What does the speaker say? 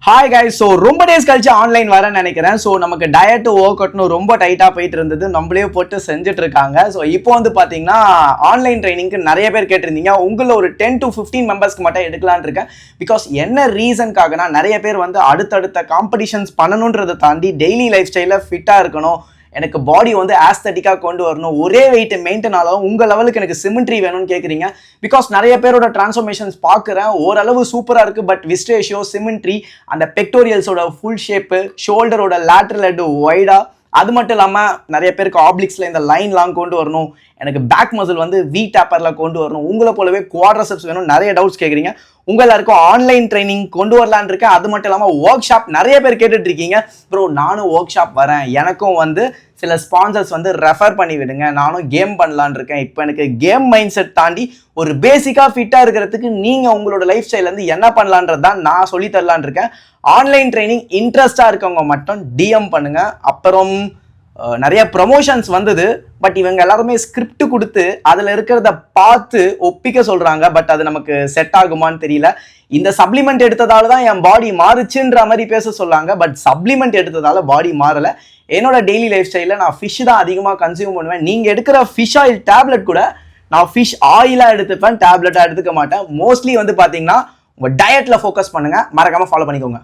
Hi guys. So ரொம்ப days கழிச்சு online வரேன்னு நினைக்கிறேன். ஸோ நமக்கு டயட் ஒர்க் அவுட்னு ரொம்ப டைட்டாக போயிட்டு இருந்தது, நம்மளே போட்டு செஞ்சுட்டு இருக்காங்க. ஸோ இப்போ வந்து பார்த்தீங்கன்னா ஆன்லைன் ட்ரைனிங்க்கு நிறைய பேர் கேட்டிருந்தீங்க. உங்களில் ஒரு 10 to 15 மெம்பர்ஸ்க்கு மட்டும் எடுக்கலான் இருக்கேன். பிகாஸ் என்ன ரீசனுக்காகனா நிறைய பேர் வந்து அடுத்தடுத்த காம்படிஷன்ஸ் பண்ணணுன்றதை தாண்டி டெய்லி லைஃப் ஸ்டைலில் ஃபிட்டாக இருக்கணும், எனக்கு பாடி வந்து ஆஸ்தட்டிக்காக கொண்டு வரணும், ஒரே வெயிட் மெயின்டைன் ஆகும், உங்கள் லெவலுக்கு எனக்கு சிமெண்ட்ரி வேணும்னு கேட்குறீங்க. பிகாஸ் நிறைய பேரோட டிரான்ஸ்ஃபர்மேஷன்ஸ் பார்க்குறேன், ஓரளவு சூப்பராக இருக்குது. பட் விஸ்ட் ரேஷியோ, சிமெண்ட்ரி, அந்த பெக்டோரியல்ஸோட ஃபுல் ஷேப்பு, ஷோல்டரோட லேட்ரல் ஹெட் வைடா, அது மட்டும் இல்லாமல் நிறைய பேருக்கு ஆப்ளிக்ஸில் இந்த லைன்லாம் கொண்டு வரணும், எனக்கு பேக் மசில் வந்து வி டேப்பரில் கொண்டு வரணும், உங்களை போலவே குவாட்ரிசெப்ஸ் வேணும், நிறைய டவுட்ஸ் கேட்குறீங்க. உங்கள் எல்லாருக்கும் ஆன்லைன் ட்ரைனிங் கொண்டு வரலான்னு இருக்கேன். அது மட்டும் இல்லாமல் ஒர்க் ஷாப் நிறைய பேர் கேட்டுட்டு இருக்கீங்க. ப்ரோ நானும் ஒர்க் ஷாப் வரேன், எனக்கும் வந்து சில ஸ்பான்சர்ஸ் வந்து ரெஃபர் பண்ணி விடுங்க, நானும் கேம் பண்ணலான்னு இருக்கேன். இப்போ எனக்கு கேம் மைண்ட் செட் தாண்டி ஒரு பேசிக்காக ஃபிட்டாக இருக்கிறதுக்கு நீங்கள் உங்களோட லைஃப் ஸ்டைலேருந்து என்ன பண்ணலான்றது தான் நான் சொல்லி தரலான் இருக்கேன். ஆன்லைன் ட்ரைனிங் இன்ட்ரெஸ்டாக இருக்கவங்க மட்டும் டிஎம் பண்ணுங்கள். அப்புறம் நிறைய ப்ரமோஷன்ஸ் வந்தது, பட் இவங்க எல்லாருமே ஸ்கிரிப்ட் கொடுத்து அதில் இருக்கிறத பார்த்து ஒப்பிக்க சொல்கிறாங்க. பட் அது நமக்கு செட் ஆகுமான்னு தெரியல. இந்த சப்ளிமெண்ட் எடுத்ததால தான் என் பாடி மாறுச்சுன்ற மாதிரி பேச சொல்லாங்க. பட் சப்ளிமெண்ட் எடுத்ததால பாடி மாறலை. என்னோட டெய்லி லைஃப் ஸ்டைலில் நான் ஃபிஷ் தான் அதிகமாக கன்சியூம் பண்ணுவேன். நீங்கள் எடுக்கிற ஃபிஷ் ஆயில் டேப்லெட் கூட நான் ஃபிஷ் ஆயிலாக எடுத்துப்பேன், டேப்லெட்டாக எடுத்துக்க மாட்டேன். மோஸ்ட்லி வந்து பார்த்தீங்கன்னா உங்கள் டயட்டில் ஃபோக்கஸ் பண்ணுங்கள், மறக்காமல் ஃபாலோ பண்ணிக்கோங்க.